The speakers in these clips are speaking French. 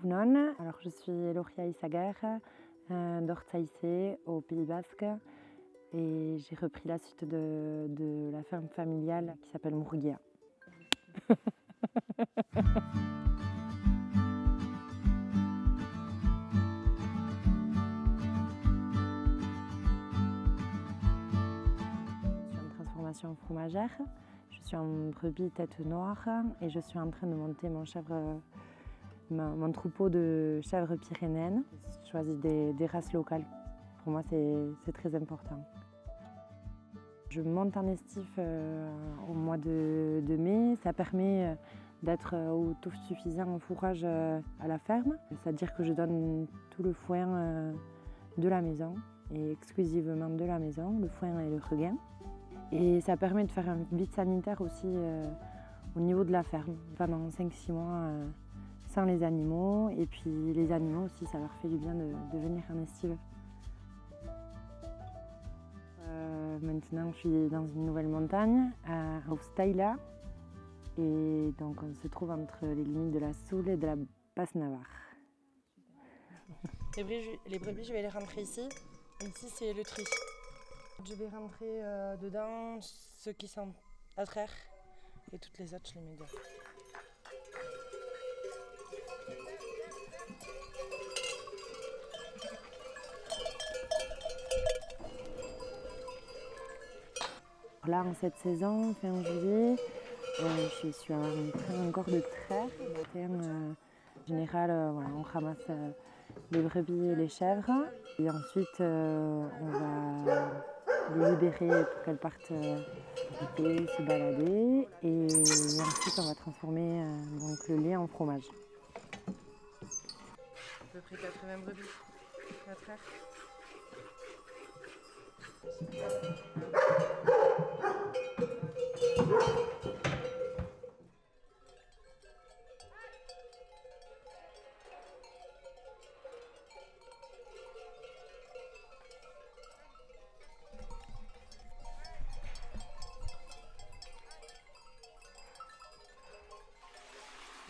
Egunon. Alors, je suis Loria Isaguer d'Ortzaïsé au Pays Basque et j'ai repris la suite de la ferme familiale qui s'appelle Mourguia. Je suis en transformation fromagère, je suis en brebis tête noire et je suis en train de monter mon troupeau de chèvres pyrénéennes. Je choisis des races locales. Pour moi, c'est très important. Je monte en estif au mois de mai. Ça permet d'être autosuffisant en fourrage à la ferme. C'est-à-dire que je donne tout le foin de la maison et exclusivement de la maison, le foin et le regain. Et ça permet de faire un vide sanitaire aussi au niveau de la ferme pendant 5-6 mois sans les animaux. Et puis les animaux aussi, ça leur fait du bien de venir en estive. Maintenant, je suis dans une nouvelle montagne, à Oustaïla. Et donc, on se trouve entre les limites de la Soule et de la Basse-Navarre. Les brebis, je vais les rentrer ici. Ici, c'est le tri. Je vais rentrer dedans ceux qui sont à traire et toutes les autres, je les mets dehors. Là, en cette saison, fin juillet, je suis en train encore de traire. En général, voilà, on ramasse les brebis et les chèvres. Et ensuite, on va les libérer pour qu'elles partent se balader. Et ensuite, on va transformer donc, le lait en fromage. À peu près 80 brebis à traire.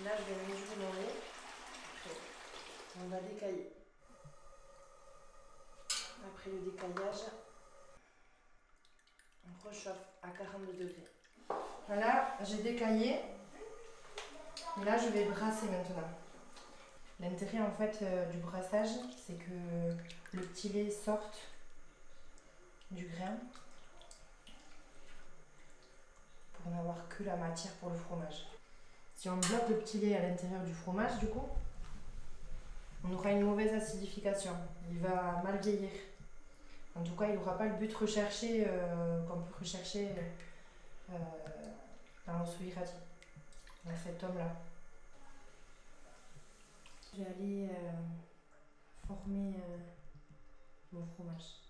Là, je vais mésurer mon lait. On va décailler. Après le décaillage, on rechauffe à 42 degrés. Voilà, j'ai décaillé. Et là, je vais brasser maintenant. L'intérêt en fait du brassage, c'est que le petit lait sorte du grain pour n'avoir que la matière pour le fromage. Si on bloque le petit lait à l'intérieur du fromage, du coup, on aura une mauvaise acidification. Il va mal vieillir. En tout cas, il n'aura pas le but recherché qu'on peut rechercher dans l'Ossau-Iraty, dans cet homme-là. Je vais aller former mon fromage.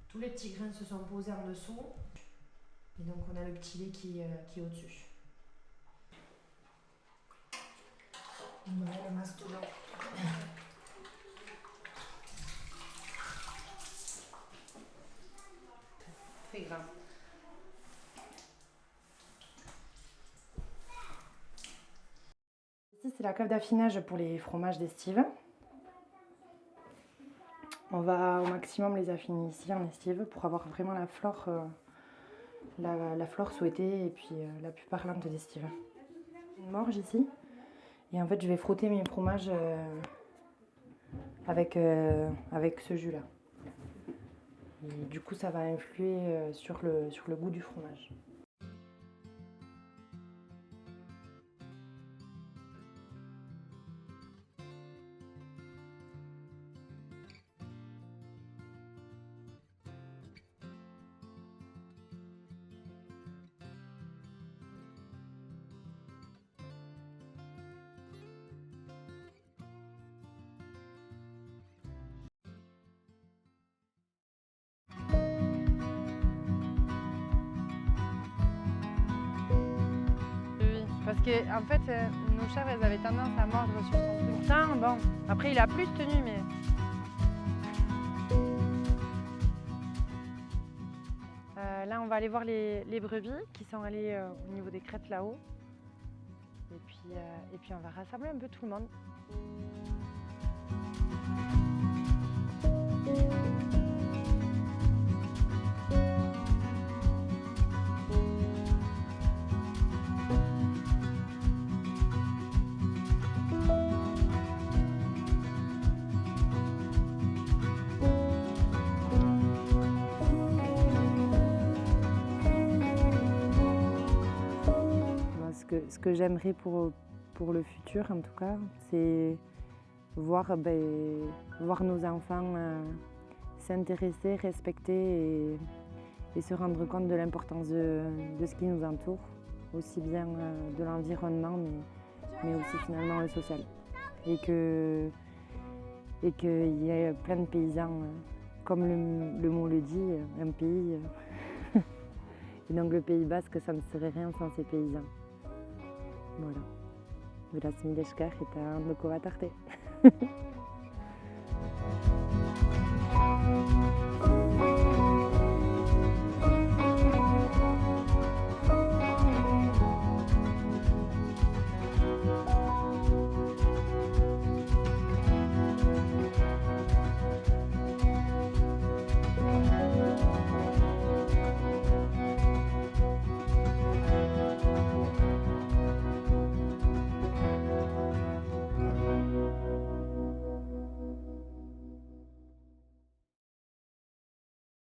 Tous les petits grains se sont posés en dessous. Et donc on a le petit lait qui est au-dessus. On va le mastodon. Très grand. Ici c'est la cave d'affinage pour les fromages d'estive. On va au maximum les affiner ici en estive pour avoir vraiment la flore, la flore souhaitée et puis la plus parlante d'estive. Une morge ici et en fait je vais frotter mes fromages avec ce jus là. Et du coup ça va influer sur le goût du fromage. Parce que en fait, nos chèvres, elles avaient tendance à mordre sur son bulletin. Bon, après il a plus tenu, mais là on va aller voir les brebis qui sont allées au niveau des crêtes là-haut. Et puis on va rassembler un peu tout le monde. Ce que j'aimerais pour le futur, en tout cas, c'est voir nos enfants s'intéresser, respecter et se rendre compte de l'importance de ce qui nous entoure, aussi bien de l'environnement, mais aussi finalement le social. Et qu'il y ait plein de paysans, comme le mot le dit, un pays. Et donc le Pays Basque, ça ne serait rien sans ces paysans. Voilà. Beraz, mila esker eta ondoko bat arte.